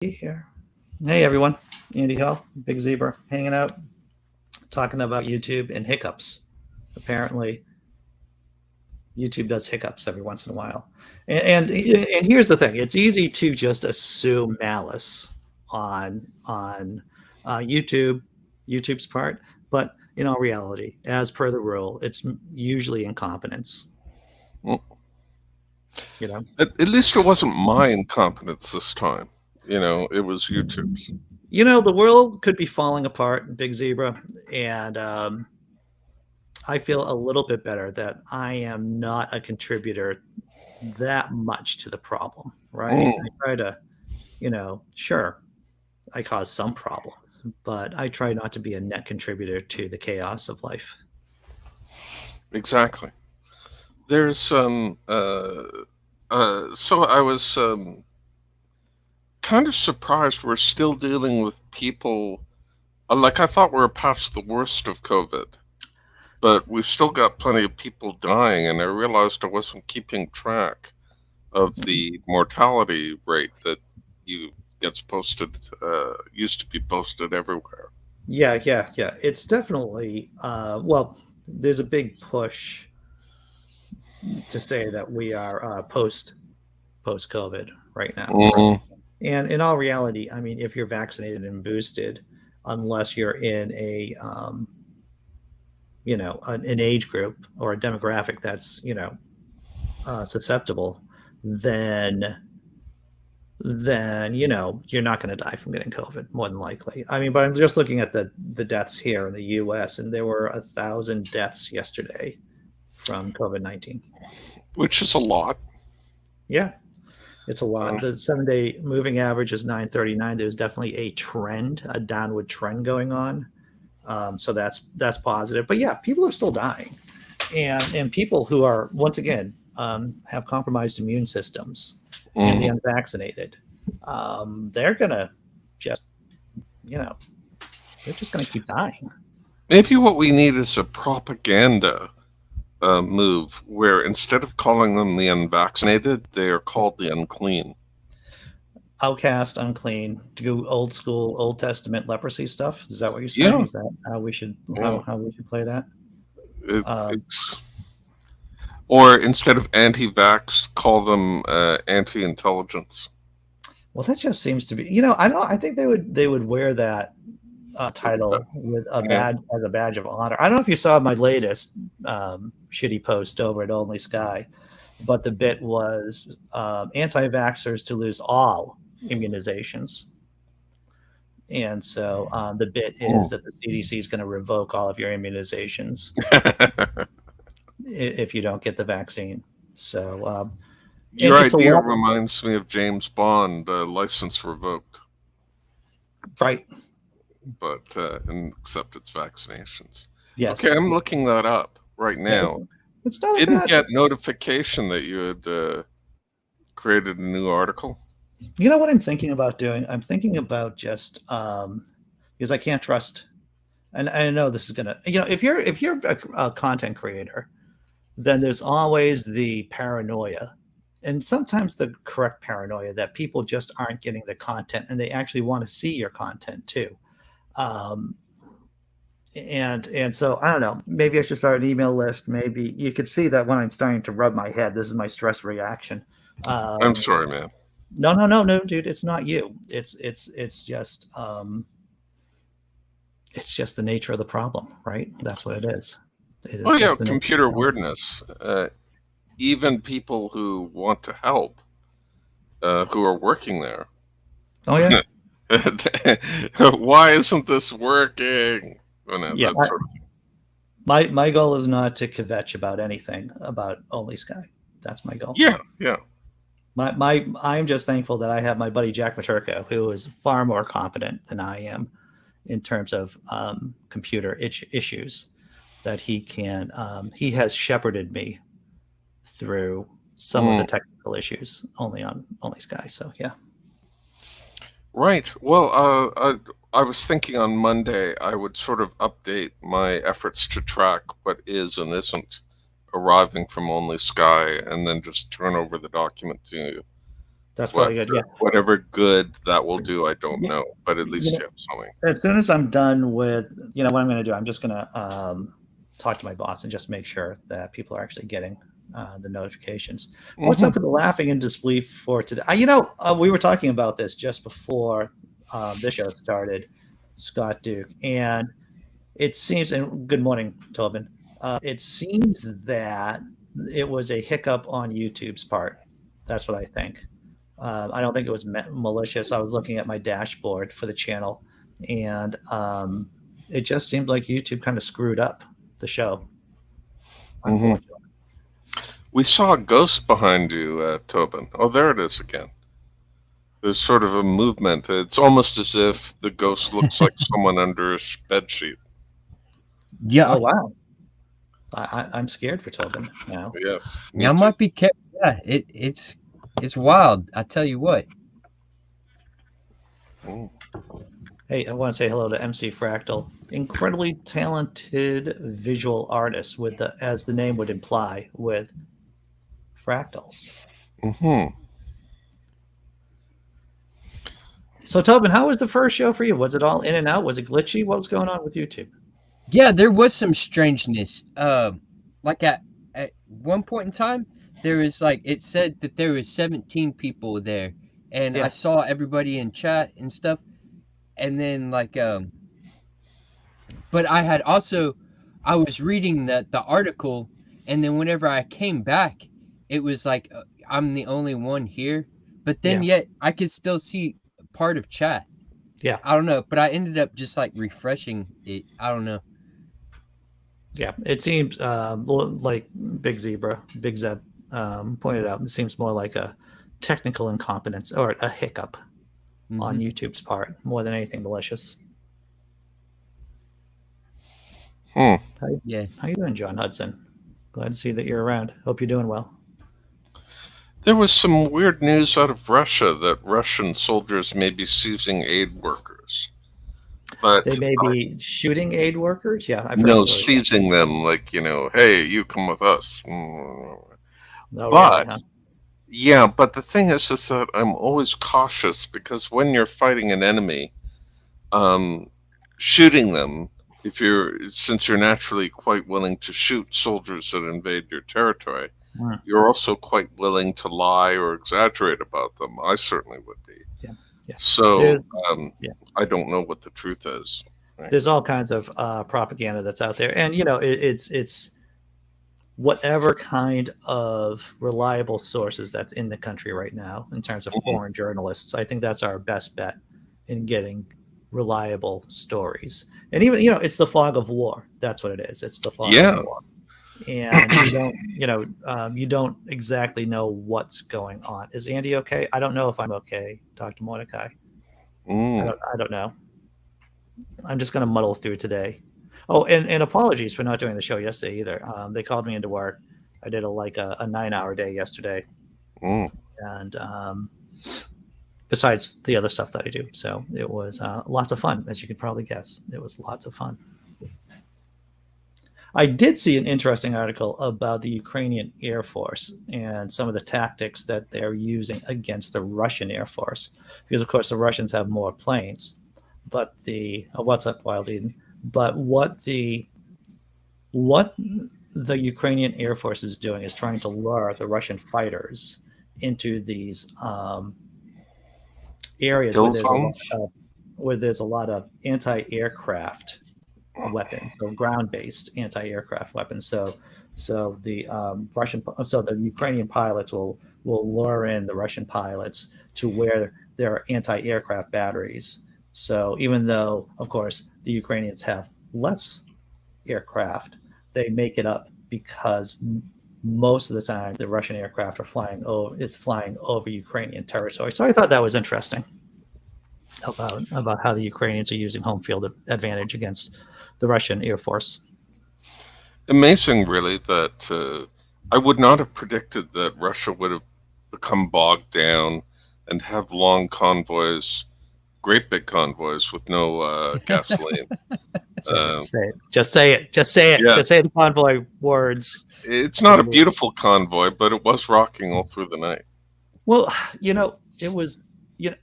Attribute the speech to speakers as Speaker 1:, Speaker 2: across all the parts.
Speaker 1: Here. Hey everyone, Andy Hill, Big Zebra, hanging out, talking about YouTube and hiccups. Apparently, YouTube does hiccups every once in a while, and here's the thing: it's easy to just assume malice on YouTube's part, but in all reality, as per the rule, it's usually incompetence.
Speaker 2: Well,
Speaker 1: You know,
Speaker 2: at least it wasn't my incompetence this time. It was YouTube's.
Speaker 1: the world could be falling apart, Big Zebra, and I feel a little bit better that I am not a contributor that much to the problem, right? I
Speaker 2: Mm,
Speaker 1: try to, sure, I cause some problems, but I try not to be a net contributor to the chaos of life.
Speaker 2: exactly. There's so I was kind of surprised we're still dealing with people. Like I thought we were past the worst of COVID, but we've still got plenty of people dying, and I realized I wasn't keeping track of the mortality rate that you gets posted used to be posted everywhere.
Speaker 1: Yeah. It's definitely, well, there's a big push to say that we are post COVID right now, right?
Speaker 2: Mm,
Speaker 1: And in all reality, I mean, if you're vaccinated and boosted, unless you're in an age group or a demographic that's susceptible, then you're not going to die from getting COVID more than likely. I mean, but I'm just looking at the deaths here in the U.S. and there were 1,000 deaths yesterday from COVID-19.
Speaker 2: which is a lot.
Speaker 1: Yeah, it's a
Speaker 2: Uh,
Speaker 1: lot. The 7-day moving average is 939. There's definitely a downward trend going on. So that's positive. But yeah, people are still dying, and people who are once again have compromised immune systems and the
Speaker 2: mm.
Speaker 1: unvaccinated, they're gonna just you know they're just gonna keep dying.
Speaker 2: Maybe what we need is a propaganda move where instead of calling them the unvaccinated, they are called the unclean.
Speaker 1: Outcast, unclean, do old school Old Testament leprosy stuff. Is that what you're saying?
Speaker 2: Yeah,
Speaker 1: Is that how we should
Speaker 2: yeah.
Speaker 1: play that? Um,
Speaker 2: It's or instead of anti-vax, call them anti-intelligence.
Speaker 1: well, that just seems to be. I don't. I think they would wear that title with a
Speaker 2: Yeah.
Speaker 1: badge as a badge of honor. I don't know if you saw my latest shitty post over at Only Sky, but the bit was anti-vaxxers to lose all immunizations. And so the bit is
Speaker 2: Mm.
Speaker 1: that the CDC is going to revoke all of your immunizations if you don't get the vaccine. So, and
Speaker 2: Your
Speaker 1: it's a
Speaker 2: idea
Speaker 1: lot,
Speaker 2: reminds me of James Bond, license revoked,
Speaker 1: right?
Speaker 2: but and except it's vaccinations. Okay,
Speaker 1: Yes.
Speaker 2: I'm looking that up right
Speaker 1: Yeah,
Speaker 2: now.
Speaker 1: it's not a
Speaker 2: Didn't
Speaker 1: bad.
Speaker 2: get notification that you had created a new article.
Speaker 1: You know what I'm thinking about doing? I'm thinking about just because I can't trust. And I know this is gonna, if you're a content creator, then there's always the paranoia, and sometimes the correct paranoia that people just aren't getting the content, and they actually want to see your content too. Um, and so I don't know. Maybe I should start an email list. Maybe you could see that when I'm starting to rub my head. This is my stress reaction.
Speaker 2: I'm
Speaker 1: Um,
Speaker 2: sorry, man.
Speaker 1: no, dude. It's not you. It's just the nature of the problem, right? That's what it is. It is
Speaker 2: Well, yeah,
Speaker 1: just the nature of the
Speaker 2: computer
Speaker 1: problem.
Speaker 2: weirdness. Even people who want to help, who are working there.
Speaker 1: Oh yeah,
Speaker 2: Why isn't this working?
Speaker 1: yeah.
Speaker 2: That sort of thing.
Speaker 1: My goal is not to kvetch about anything about Only Sky. That's my goal.
Speaker 2: Yeah, yeah.
Speaker 1: I'm just thankful that I have my buddy Jack Maturko, who is far more competent than I am in terms of computer issues. That he has shepherded me through some of the
Speaker 2: Mm,
Speaker 1: technical issues only on Only Sky. So yeah.
Speaker 2: right. Well, I was thinking on Monday I would sort of update my efforts to track what is and isn't arriving from Only Sky, and then just turn over the document to you
Speaker 1: That's probably good. Yeah.
Speaker 2: Whatever good that will do, I don't
Speaker 1: You,
Speaker 2: know, but at
Speaker 1: you
Speaker 2: least
Speaker 1: know,
Speaker 2: you have something.
Speaker 1: as soon as I'm done with, what I'm going to do, I'm just going to talk to my boss and just make sure that people are actually getting the notifications. What's
Speaker 2: Hmm.
Speaker 1: up with the laughing and disbelief for today? We were talking about this just before this show started, Scott Duke, and it seems, and good morning, Tobin. It seems that it was a hiccup on YouTube's part. That's what I think. I don't think it was malicious. I was looking at my dashboard for the channel, and it just seemed like YouTube kind of screwed up the show,
Speaker 2: Hmm.
Speaker 1: unfortunately.
Speaker 2: We saw a ghost behind you, Tobin. Oh, there it is again. There's sort of a movement. It's almost as if the ghost looks like someone under a bed sheet.
Speaker 3: Yeah,
Speaker 1: Oh wow, I'm scared for Tobin now.
Speaker 2: Yes, me
Speaker 3: y'all
Speaker 2: too.
Speaker 3: might be careful. Yeah, it's wild. I tell you what.
Speaker 2: Mm.
Speaker 1: Hey, I want to say hello to MC Fractal, incredibly talented visual artist with as the name would imply, with fractals.
Speaker 2: Hmm.
Speaker 1: So, Tobin, how was the first show for you? Was it all in and out? Was it glitchy? What was going on with YouTube?
Speaker 3: Yeah, there was some strangeness. Like at one point in time, there was like it said that there was 17 people there, and I
Speaker 1: Yeah,
Speaker 3: saw everybody in chat and stuff, and then but I was reading the article, and then whenever I came back, it was like I'm the only one here, but then
Speaker 1: yeah,
Speaker 3: yet I could still see part of chat.
Speaker 1: yeah,
Speaker 3: I don't know, but I ended up just like refreshing it. I don't know.
Speaker 1: yeah. It seems like Big Zeb pointed out. It seems more like a technical incompetence or a hiccup on
Speaker 3: Hmm.
Speaker 1: YouTube's part more than anything malicious.
Speaker 2: Hmm.
Speaker 3: Yeah.
Speaker 1: How you doing, John Hudson? Glad to see that you're around. Hope you're doing well.
Speaker 2: There was some weird news out of Russia that Russian soldiers may be seizing aid workers.
Speaker 1: They
Speaker 2: But
Speaker 1: may be shooting aid workers. Yeah, I've heard
Speaker 2: no,
Speaker 1: stories about that.
Speaker 2: seizing them, like, hey, you come with us.
Speaker 1: Oh, really?
Speaker 2: But,
Speaker 1: Huh?
Speaker 2: yeah, but the thing is that I'm always cautious because when you're fighting an enemy, um, shooting them, since you're naturally quite willing to shoot soldiers that invade your territory,
Speaker 1: Mm,
Speaker 2: you're also quite willing to lie or exaggerate about them. I certainly would be.
Speaker 1: yeah, yeah.
Speaker 2: So
Speaker 1: There's
Speaker 2: um,
Speaker 1: yeah.
Speaker 2: I don't know what the truth is. Right?
Speaker 1: There's all kinds of propaganda that's out there, and it's whatever kind of reliable sources that's in the country right now in terms of
Speaker 2: Mhm.
Speaker 1: foreign journalists. I think that's our best bet in getting reliable stories. And even it's the fog of war. That's what it is. It's the fog of
Speaker 2: Yeah.
Speaker 1: war, and you don't exactly know what's going on. Is Andy okay? I don't know if I'm okay. Talk to Mordecai.
Speaker 2: Mm.
Speaker 1: I don't know. I'm just going to muddle through today. Oh, and apologies for not doing the show yesterday either. They called me into work. I did a 9-hour day yesterday,
Speaker 2: Mm.
Speaker 1: and besides the other stuff that I do, so it was lots of fun, as you could probably guess. It was lots of fun. I did see an interesting article about the Ukrainian Air Force and some of the tactics that they're using against the Russian Air Force, because of course the Russians have more planes. But what's up, Wild Eden? But what the Ukrainian Air Force is doing is trying to lure the Russian fighters into these areas
Speaker 2: Kill zones?
Speaker 1: where there's a lot of anti-aircraft weapons, so ground-based anti-aircraft weapons. So the the Ukrainian pilots will lure in the Russian pilots to where there are anti-aircraft batteries. So even though, of course, the Ukrainians have less aircraft, they make it up because most of the time the Russian aircraft are flying over Ukrainian territory. So I thought that was interesting about how the Ukrainians are using home field advantage against the Russian Air Force.
Speaker 2: Amazing, really, that I would not have predicted that Russia would have become bogged down and have long convoys, great big convoys with no gasoline.
Speaker 1: Say it. Just say it. Just say it.
Speaker 2: Yeah,
Speaker 1: Just say the convoy words.
Speaker 2: it's not a beautiful convoy, but it was rocking all through the night.
Speaker 1: Well, it was, you know,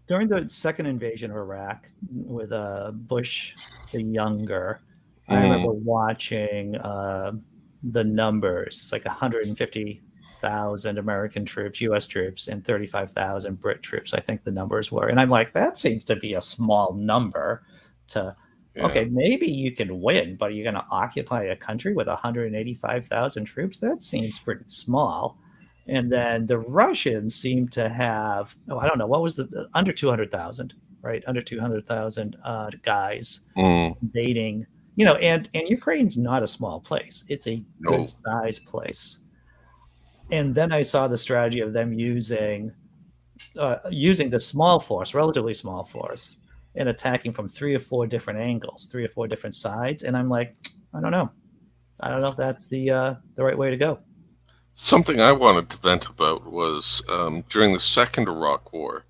Speaker 1: during the second invasion of Iraq with Bush the younger, I remember watching the numbers. It's like 150,000 American troops, U.S. troops, and 35,000 Brit troops. I think the numbers were, and I'm like, that seems to be a small number. To okay, maybe you can win, but you're going to occupy a country with 185,000 troops. That seems pretty small. And then the Russians seem to have, I don't know, what was the under 200,000, right? Under 200,000 guys invading, and Ukraine's not a small place. It's a good sized place. And then I saw the strategy of them using the small force, relatively small force, and attacking from 3 or 4 different angles, 3 or 4 different sides. And I'm like, I don't know if that's the right way to go.
Speaker 2: Something I wanted to vent about was during the second Iraq War.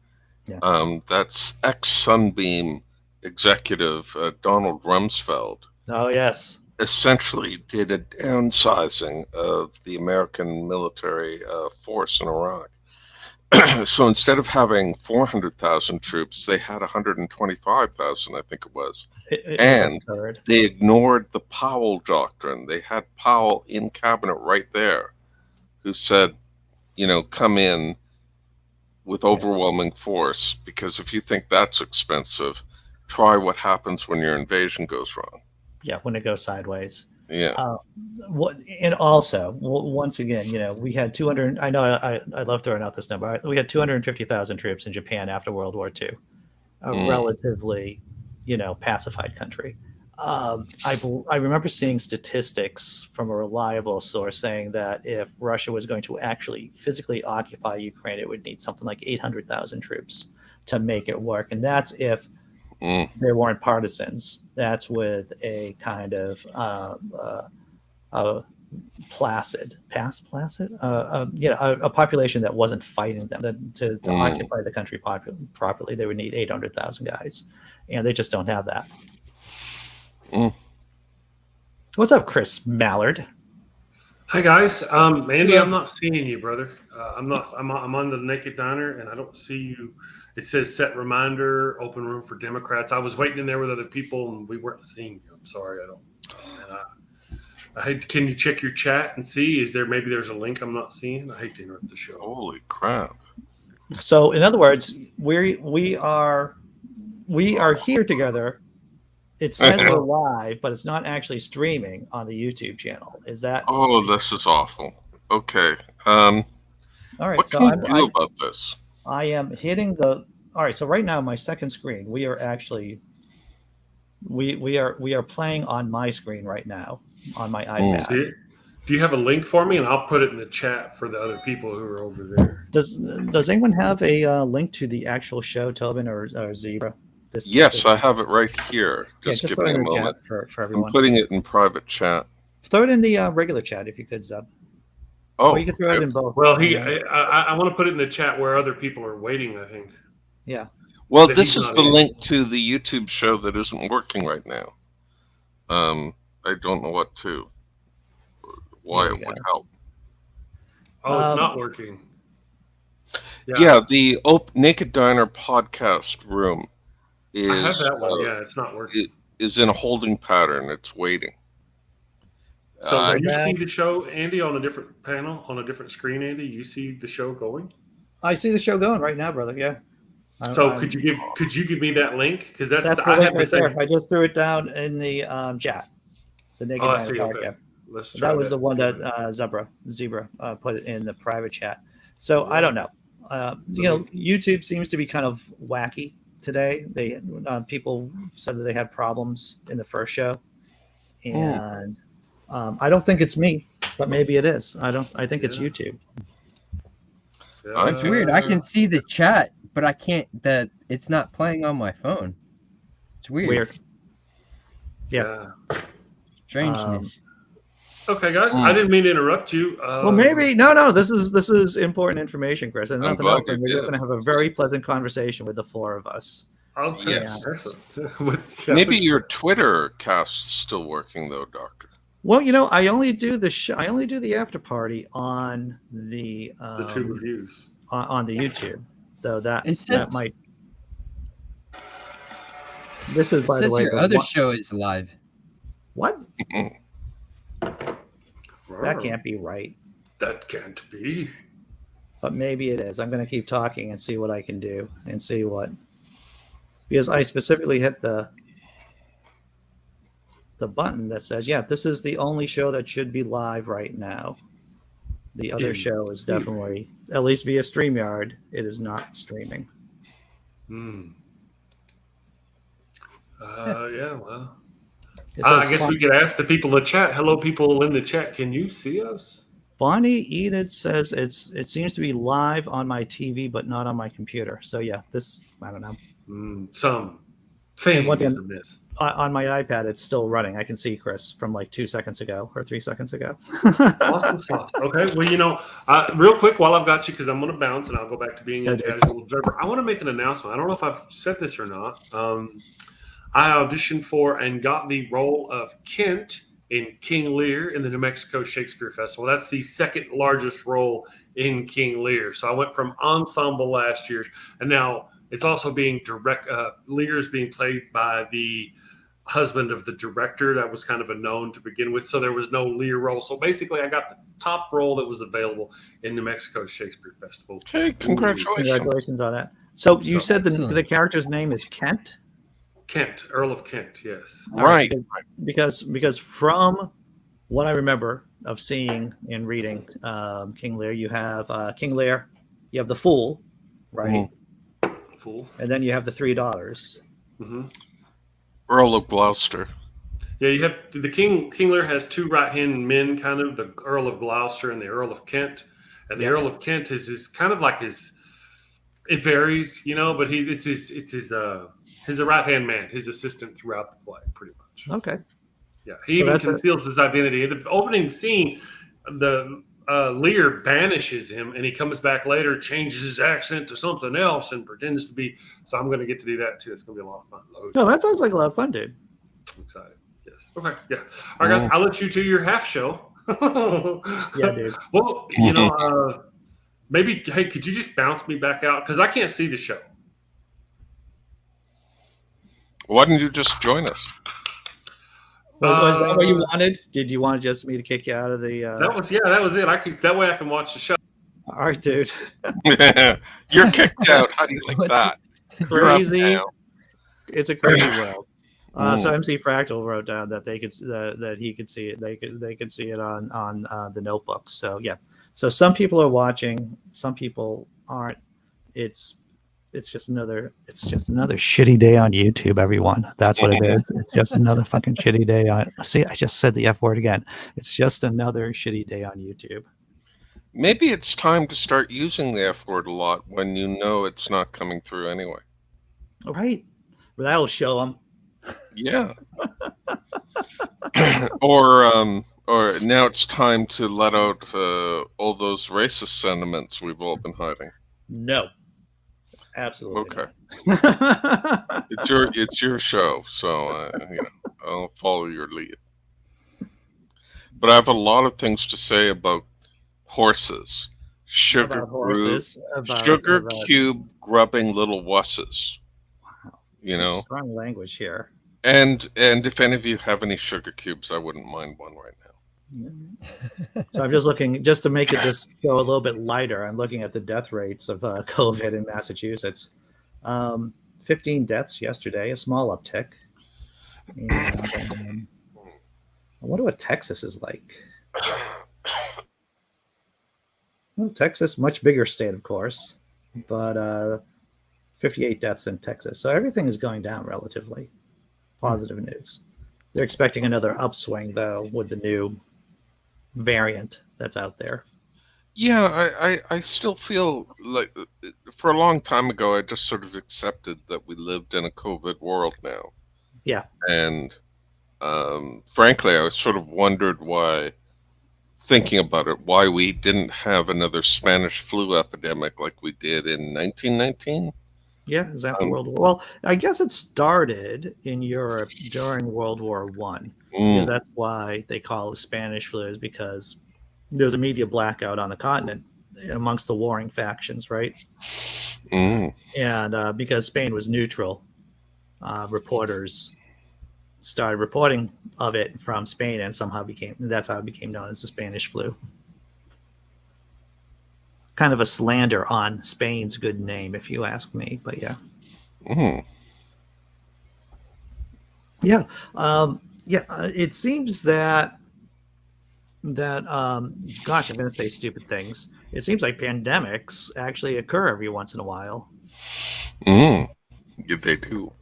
Speaker 1: Yeah.
Speaker 2: That's ex-Sunbeam executive Donald Rumsfeld.
Speaker 1: Oh, yes.
Speaker 2: Essentially did a downsizing of the American military force in Iraq. So instead of having 400,000 troops, they had 125,000, I think it was. And they ignored the Powell doctrine. They had Powell in cabinet right there, who said, come in with overwhelming force, because if you think that's expensive, try what happens when your invasion goes wrong.
Speaker 1: Yeah, when it goes sideways.
Speaker 2: Yeah.
Speaker 1: And also, once again, we had 200. I know I love throwing out this number. We had 250,000 troops in Japan after World War II, a relatively, pacified country. I remember seeing statistics from a reliable source saying that if Russia was going to actually physically occupy Ukraine, it would need something like 800,000 troops to make it work. And that's if there weren't partisans. That's with a kind of a population that wasn't fighting them. To occupy the country properly, they would need 800,000 guys, and they just don't have that. What's up, Chris Mallard?
Speaker 4: Hi guys, Andy. Yeah. I'm not seeing you, brother. I'm on the Naked Diner, and I don't see you. It says set reminder, open room for Democrats. I was waiting in there with other people, and we weren't seeing you. I'm sorry, can you check your chat and see? Maybe there's a link I'm not seeing? I hate to interrupt the show.
Speaker 2: Holy crap!
Speaker 1: So, in other words, we are here together. It says we're live, but it's not actually streaming on the YouTube channel. Is that?
Speaker 2: Oh, this is awful. Okay. All
Speaker 1: right.
Speaker 2: What can you do about this?
Speaker 1: I am hitting the. All right. So right now, my second screen, we are actually. We are playing on my screen right now on my iPad.
Speaker 4: Do you have a link for me, and I'll put it in the chat for the other people who are over there?
Speaker 1: Does anyone have a link to the actual show, Tobin or Zebra?
Speaker 2: Yes, I have it right here.
Speaker 1: Just give me a moment for everyone.
Speaker 2: I'm putting it in private chat.
Speaker 1: Throw it in the regular chat if you could, Zeb.
Speaker 2: Oh,
Speaker 1: or you can throw it in both.
Speaker 4: Well, I want to put it in the chat where other people are waiting, I think.
Speaker 1: Yeah.
Speaker 2: Well, this is the link to the YouTube show that isn't working right now. I don't know why it would help.
Speaker 4: Oh, it's not working.
Speaker 2: Yeah, the Naked Diner podcast room is.
Speaker 4: I have that one. Yeah, it's not working.
Speaker 2: It is in a holding pattern. It's waiting.
Speaker 4: So you see the show, Andy, on a different panel, on a different screen, Andy? You see the show going?
Speaker 1: I see the show going right now, brother. Yeah.
Speaker 4: Could you give me that link? Because that's
Speaker 1: the link right there. I just threw it down in the chat. The Naked Diner podcast.
Speaker 4: Okay.
Speaker 1: That was the one that Zebra put it in the private chat. So I don't know. YouTube seems to be kind of wacky today. They people said that they had problems in the first show, and I don't think it's me, but maybe it is. I think it's YouTube.
Speaker 3: It's weird. I can see the chat, but I can't. It's not playing on my phone. It's weird.
Speaker 1: Yeah.
Speaker 3: Strangeness.
Speaker 4: Okay, guys. I didn't mean to interrupt you.
Speaker 1: Well, maybe no. This is important information, Chris. And nothing else. We're going to have a very pleasant conversation with the four of us.
Speaker 4: Okay.
Speaker 2: Yes. Maybe your Twitter cast's still working though, Doctor.
Speaker 1: Well, I only do the after party on the
Speaker 4: two reviews
Speaker 1: on the YouTube. So that
Speaker 3: It says,
Speaker 1: that might. This is,
Speaker 3: it
Speaker 1: by the
Speaker 3: says
Speaker 1: way,
Speaker 3: your
Speaker 1: the
Speaker 3: other
Speaker 1: one,
Speaker 3: show is live.
Speaker 1: what?
Speaker 4: Rawr.
Speaker 1: That can't be right.
Speaker 4: That can't be.
Speaker 1: But maybe it is. I'm going to keep talking and see what I can do and see what, because I specifically hit the button that says, yeah, this is the only show that should be live right now. The other show is definitely, at least via StreamYard, it is not streaming.
Speaker 4: Yeah, well.
Speaker 1: It says
Speaker 4: I guess we could ask the people in the chat. Hello, people in the chat. Can you see us?
Speaker 1: Bonnie Enid says it seems to be live on my TV, but not on my computer. So yeah, this, I don't know.
Speaker 4: Some
Speaker 1: And once
Speaker 4: things
Speaker 1: again,
Speaker 4: amiss.
Speaker 1: on my iPad, it's still running. I can see Chris from like 2 seconds ago or 3 seconds ago.
Speaker 4: Awesome sauce. Okay, well, real quick while I've got you, because I'm going to bounce and I'll go back to being a casual observer. I want to make an announcement. I don't know if I've said this or not. I auditioned for and got the role of Kent in King Lear in the New Mexico Shakespeare Festival. That's the second largest role in King Lear. So I went from ensemble last year, and now it's also being Lear is being played by the husband of the director that was kind of a known to begin with. So there was no Lear role. So basically, I got the top role that was available in New Mexico Shakespeare Festival.
Speaker 2: Okay, congratulations.
Speaker 1: Congratulations on that. So you said
Speaker 3: excellent.
Speaker 1: the character's name is Kent?
Speaker 4: Kent, Earl of Kent, yes.
Speaker 2: Right.
Speaker 1: Because from what I remember of seeing and reading King Lear, you have King Lear, you have the Fool, right?
Speaker 4: Fool.
Speaker 1: And then you have the three daughters.
Speaker 4: Mm-hmm.
Speaker 2: Earl of Gloucester.
Speaker 4: Yeah, you have the King Lear has two right-hand men, kind of the Earl of Gloucester and the Earl of Kent. And the Earl of Kent is kind of like his. It varies, but it's his right-hand man, his assistant throughout the play, pretty much.
Speaker 1: Okay.
Speaker 4: Yeah, he even conceals his identity. In the opening scene, the Lear banishes him, and he comes back later, changes his accent to something else, and pretends to be. So I'm going to get to do that too. It's going to be a lot of fun.
Speaker 1: No, that sounds like a lot of fun, dude.
Speaker 4: I'm excited. Yes. Okay. Yeah. All right, guys. I'll let you do your half show.
Speaker 1: Yeah, dude.
Speaker 4: Well, maybe. Hey, could you just bounce me back out because I can't see the show.
Speaker 2: Why didn't you just join us?
Speaker 1: Was that what you wanted? Did you want just me to kick you out of the?
Speaker 4: That was it. That way I can watch the show.
Speaker 1: All right, dude.
Speaker 2: You're kicked out. How do you like that?
Speaker 1: Crazy. It's a crazy world. So MC Fractal wrote down that they could that he could see it. They could see it on the notebooks. So yeah. So some people are watching. Some people aren't. It's just another shitty day on YouTube, everyone. That's what it is. It's just another fucking shitty day on. See, I just said the F word again. It's just another shitty day on YouTube.
Speaker 2: Maybe it's time to start using the F word a lot when you know it's not coming through anyway.
Speaker 1: All right. Well, that'll show them.
Speaker 2: Yeah. Or now it's time to let out all those racist sentiments we've all been hiding.
Speaker 1: No. Absolutely.
Speaker 2: Okay.
Speaker 1: Not.
Speaker 2: It's your show, so I'll follow your lead. But I have a lot of things to say about horses, sugar cube grubbing little wusses.
Speaker 1: Wow, strong language here.
Speaker 2: And if any of you have any sugar cubes, I wouldn't mind one right now.
Speaker 1: So I'm just looking, just to make this go a little bit lighter, I'm looking at the death rates of COVID in Massachusetts. 15 deaths yesterday, a small uptick. And, I wonder what Texas is like. Well, Texas, much bigger state, of course, but 58 deaths in Texas. So everything is going down relatively. Positive news. They're expecting another upswing, though, with the new variant that's out there.
Speaker 2: Yeah, I still feel like for a long time ago, I just sort of accepted that we lived in a COVID world now.
Speaker 1: Yeah.
Speaker 2: And frankly, I sort of wondered why, thinking about it, why we didn't have another Spanish flu epidemic like we did in 1919.
Speaker 1: Yeah, it was after World War. Well, I guess it started in Europe during World War One. Because that's why they call it Spanish flu, is because there was a media blackout on the continent amongst the warring factions, right?
Speaker 2: Mm.
Speaker 1: And because Spain was neutral, reporters started reporting of it from Spain, and that's how it became known as the Spanish flu. Kind of a slander on Spain's good name, if you ask me. But yeah.
Speaker 2: Mm.
Speaker 1: Yeah. It seems that gosh, I'm going to say stupid things. It seems like pandemics actually occur every once in a while.
Speaker 2: Mm. Yeah, they do.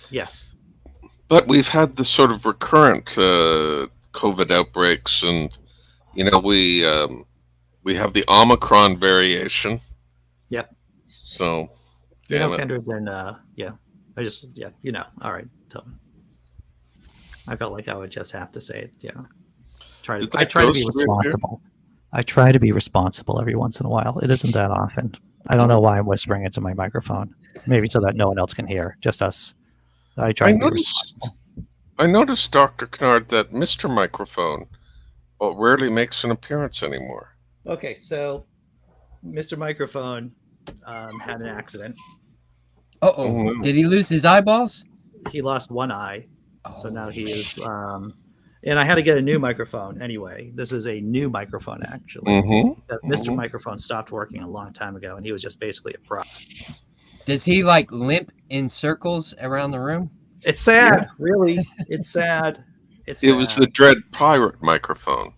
Speaker 1: Yes.
Speaker 2: But we've had the sort of recurrent COVID outbreaks, and we have the Omicron variation.
Speaker 1: Yep.
Speaker 2: So, damn it.
Speaker 1: Kendra, then all right. Tell me. I felt like I would just have to say it. Yeah. I try to be responsible. I try to be responsible every once in a while. It isn't that often. I don't know why I'm whispering into my microphone. Maybe so that no one else can hear, just us. I try to be responsible.
Speaker 2: I noticed, Dr. Kennard, that Mr. Microphone rarely makes an appearance anymore.
Speaker 1: Okay, so Mr. Microphone had an accident.
Speaker 3: Uh-oh.
Speaker 2: no.
Speaker 3: Did he lose his eyeballs?
Speaker 1: He lost one eye. So now he is and I had to get a new microphone anyway. This is a new microphone, actually. Because Mr. Microphone stopped working a long time ago, and he was just basically a prop.
Speaker 3: Does he like limp in circles around the room?
Speaker 1: It's sad, really. It's sad.
Speaker 2: It was the dread pirate microphone.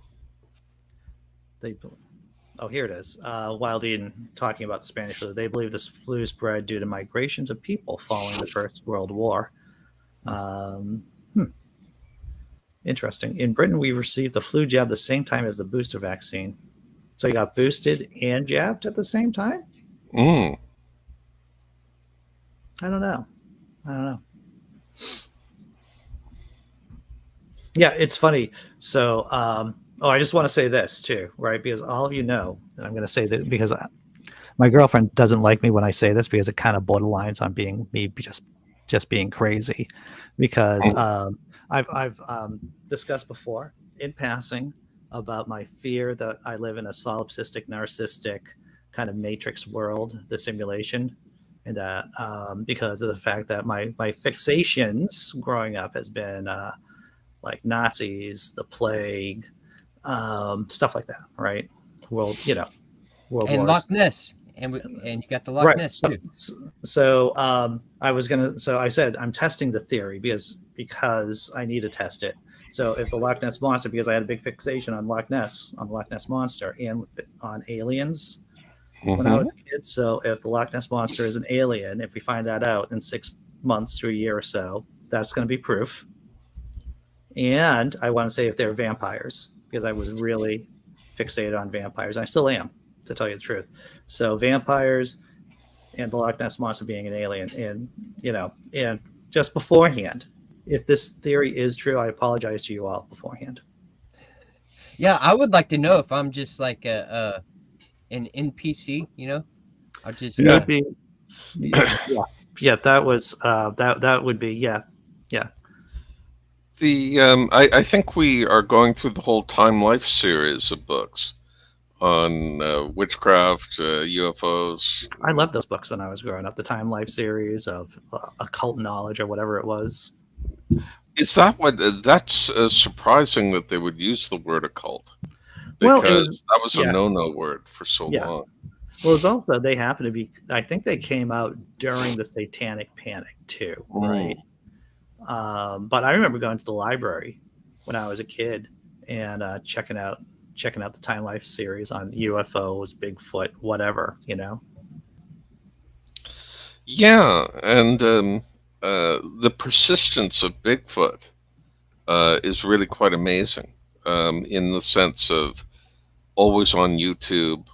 Speaker 1: Here it is. Wild Eden talking about the Spanish flu. They believe this flu spread due to migrations of people following the First World War. Interesting. In Britain, we received the flu jab the same time as the booster vaccine. So you got boosted and jabbed at the same time?
Speaker 2: Mm.
Speaker 1: I don't know. Yeah, it's funny. So, I just want to say this too, right? Because all of you know, and I'm going to say that because my girlfriend doesn't like me when I say this because it kind of borderlines on being me just being crazy. Because I've discussed before in passing about my fear that I live in a solipsistic, narcissistic kind of matrix world, the simulation, and that because of the fact that my fixations growing up has been like Nazis, the plague, stuff like that, right? World
Speaker 3: and
Speaker 1: wars.
Speaker 3: Loch Ness, and you got the Loch Ness too.
Speaker 1: So I said I'm testing the theory because I need to test it. So if the Loch Ness monster, because I had a big fixation on Loch Ness monster and on aliens when I was a kid. So if the Loch Ness monster is an alien, if we find that out in 6 months to a year or so, that's going to be proof. And I want to say if they're vampires, because I was really fixated on vampires. I still am, to tell you the truth. So vampires and the Loch Ness monster being an alien, and just beforehand, if this theory is true, I apologize to you all beforehand.
Speaker 3: Yeah, I would like to know if I'm just like an NPC, I'll just
Speaker 1: that was that would be yeah.
Speaker 2: I think we are going through the whole Time Life series of books on witchcraft, UFOs.
Speaker 1: I loved those books when I was growing up. The Time Life series of occult knowledge or whatever it was.
Speaker 2: Is that that's surprising that they would use the word occult, because that was a no-no word for so long.
Speaker 1: Well, it's also, they happen to be, I think they came out during the Satanic Panic too, right? But I remember going to the library when I was a kid and checking out the Time Life series on UFOs, Bigfoot, whatever,
Speaker 2: Yeah, and the persistence of Bigfoot is really quite amazing, in the sense of always on YouTube.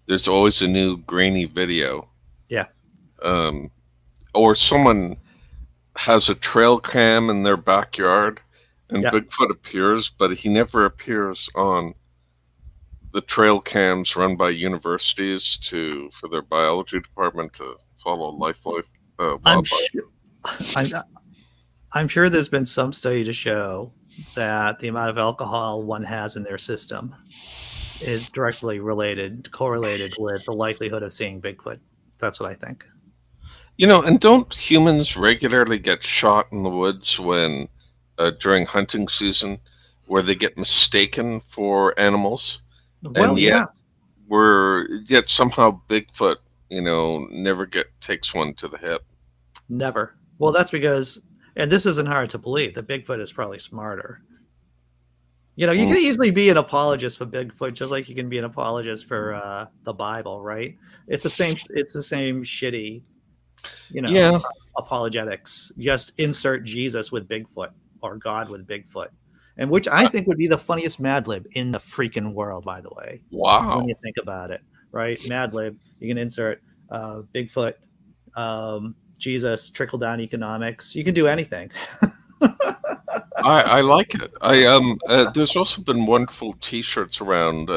Speaker 2: There's always a new grainy video.
Speaker 1: Yeah.
Speaker 2: Or someone has a trail cam in their backyard and Bigfoot appears, but he never appears on the trail cams run by universities for their biology department to follow
Speaker 1: I'm sure there's been some study to show that the amount of alcohol one has in their system is directly correlated with the likelihood of seeing Bigfoot. That's what I think.
Speaker 2: And don't humans regularly get shot in the woods when during hunting season, where they get mistaken for animals, and
Speaker 1: Well,
Speaker 2: yet
Speaker 1: yeah,
Speaker 2: somehow Bigfoot, never takes one to the hip.
Speaker 1: never. Well, that's because, and this isn't hard to believe, that Bigfoot is probably smarter. You can easily be an apologist for Bigfoot, just like you can be an apologist for the Bible, right? It's the same. It's the same shitty,
Speaker 2: Yeah.
Speaker 1: apologetics. Just insert Jesus with Bigfoot or God with Bigfoot, and which I think would be the funniest Mad Lib in the freaking world. By the way,
Speaker 2: Wow.
Speaker 1: when you think about it, right? Mad Lib, you can insert Bigfoot, Jesus, trickle down economics. You can do anything.
Speaker 2: I like it. There's also been wonderful T-shirts around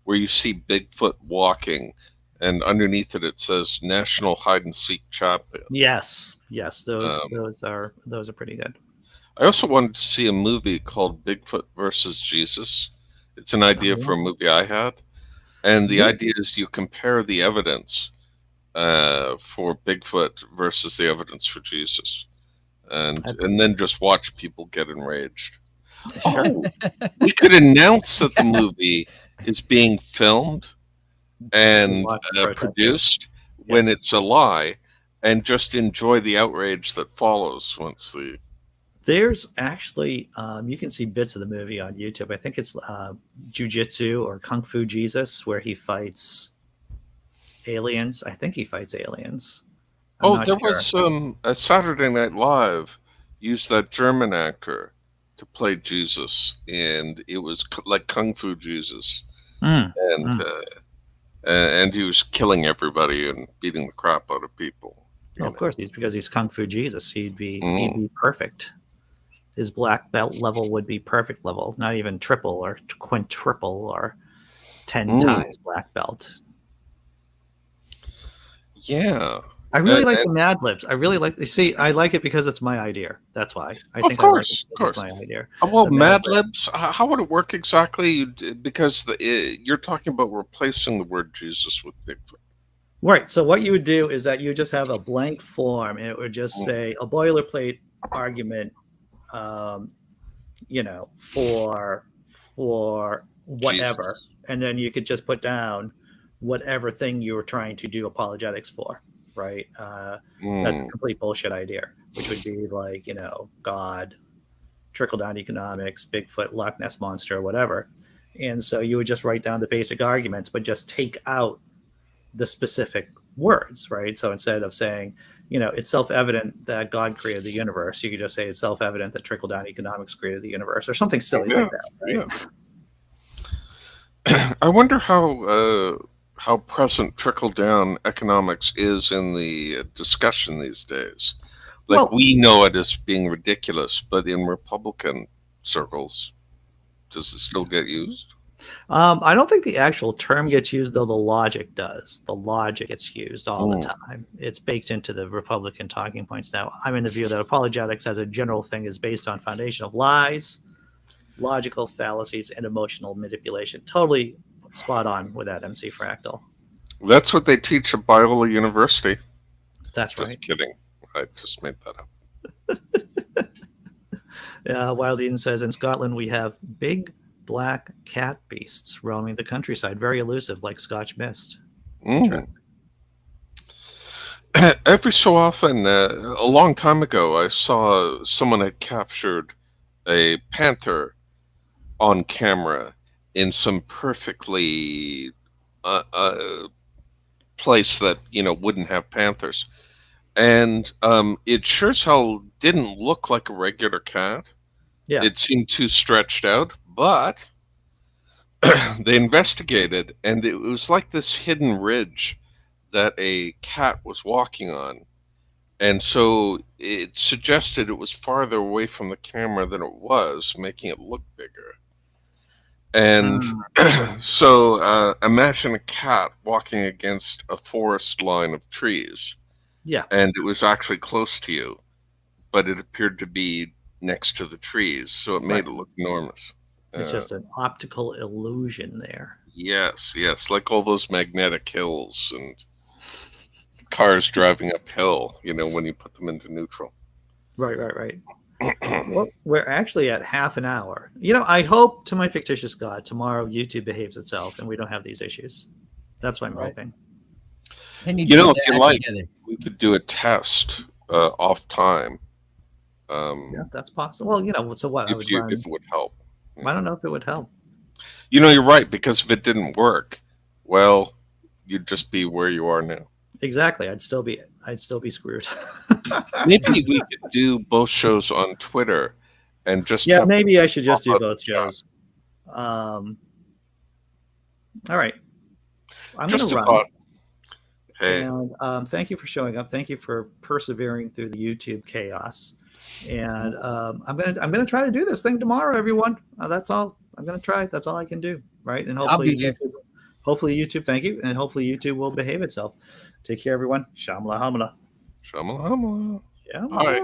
Speaker 2: where you see Bigfoot walking, and underneath it says National Hide and Seek Champion.
Speaker 1: Yes, those are pretty good.
Speaker 2: I also wanted to see a movie called Bigfoot versus Jesus. It's an idea for a movie I had, and the idea is you compare the evidence for Bigfoot versus the evidence for Jesus. And then just watch people get enraged.
Speaker 1: Sure.
Speaker 2: Oh, we could announce that the movie is being filmed and produced when it's a lie, and just enjoy the outrage that follows once the.
Speaker 1: There's actually you can see bits of the movie on YouTube. I think it's Jiu-Jitsu or Kung Fu Jesus, where he fights aliens. I think he fights aliens.
Speaker 2: There was a Saturday Night Live used that German actor to play Jesus, and it was like Kung Fu Jesus, and he was killing everybody and beating the crap out of people.
Speaker 1: Of course, because he's Kung Fu Jesus. He'd be perfect. His black belt level would be perfect level, not even triple or quintuple or 10 times black belt.
Speaker 2: Yeah.
Speaker 1: I really like the Mad Libs. I really like. See, I like it because it's my idea. That's why. I think
Speaker 2: of course.
Speaker 1: It's my idea.
Speaker 2: Well, Mad Libs. How would it work exactly? Because you're talking about replacing the word Jesus with Bigfoot.
Speaker 1: Right. So what you would do is that you just have a blank form, and it would just say a boilerplate argument. For whatever, Jesus. And then you could just put down whatever thing you were trying to do apologetics for. Right. That's a complete bullshit idea, which would be like, God, trickle down economics, Bigfoot, Loch Ness Monster, whatever. And so you would just write down the basic arguments, but just take out the specific words. Right. So instead of saying, it's self-evident that God created the universe, you could just say it's self-evident that trickle down economics created the universe, or something silly like that. Right?
Speaker 2: Yeah. I wonder how present trickle-down economics is in the discussion these days. We know it as being ridiculous, but in Republican circles, does it still get used?
Speaker 1: I don't think the actual term gets used, though the logic does. The logic gets used all the time. It's baked into the Republican talking points now. I'm in the view that apologetics as a general thing is based on foundation of lies, logical fallacies, and emotional manipulation. Totally spot on with that, MC Fractal.
Speaker 2: That's what they teach at Biola University.
Speaker 1: That's right.
Speaker 2: Just kidding. I just made that up.
Speaker 1: Wild Eden says, in Scotland we have big black cat beasts roaming the countryside. Very elusive, like Scotch mist.
Speaker 2: Every so often, a long time ago, I saw someone had captured a panther on camera in some perfectly place that wouldn't have panthers, and it sure as hell didn't look like a regular cat.
Speaker 1: Yeah,
Speaker 2: it seemed too stretched out, but they investigated, and it was like this hidden ridge that a cat was walking on, and so it suggested it was farther away from the camera than it was, making it look bigger. And so imagine a cat walking against a forest line of trees.
Speaker 1: Yeah.
Speaker 2: And it was actually close to you, but it appeared to be next to the trees, so it made it look enormous.
Speaker 1: It's just an optical illusion there.
Speaker 2: Yes, yes, like all those magnetic hills and cars driving uphill, when you put them into neutral.
Speaker 1: Right. Well, we're actually at half an hour. I hope to my fictitious God tomorrow YouTube behaves itself and we don't have these issues. That's what I'm
Speaker 3: Right.
Speaker 1: hoping.
Speaker 3: They need to
Speaker 2: If
Speaker 3: get their
Speaker 2: you
Speaker 3: act
Speaker 2: like,
Speaker 3: together.
Speaker 2: we could do a test off time.
Speaker 1: Yeah, that's possible. Well, so what? I would run.
Speaker 2: If it would help.
Speaker 1: I don't know if it would help.
Speaker 2: You're right, because if it didn't work, well, you'd just be where you are now.
Speaker 1: Exactly. I'd still be screwed.
Speaker 2: Maybe we could do both shows on Twitter and just
Speaker 1: Yeah,
Speaker 2: have
Speaker 1: maybe I should just do
Speaker 2: pop-up
Speaker 1: both
Speaker 2: chat.
Speaker 1: shows. All right. I'm going
Speaker 2: Just
Speaker 1: to
Speaker 2: a
Speaker 1: run.
Speaker 2: thought. Hey,
Speaker 1: And thank you for showing up. Thank you for persevering through the YouTube chaos. And I'm gonna try to do this thing tomorrow, everyone. That's all. I'm gonna try. That's all I can do, right? And
Speaker 3: I'll be
Speaker 1: hopefully,
Speaker 3: there.
Speaker 1: hopefully YouTube. Thank you, and hopefully YouTube will behave itself. Take care, everyone. Shamla hamla.
Speaker 2: Shamala.
Speaker 1: Yeah.
Speaker 2: Bye.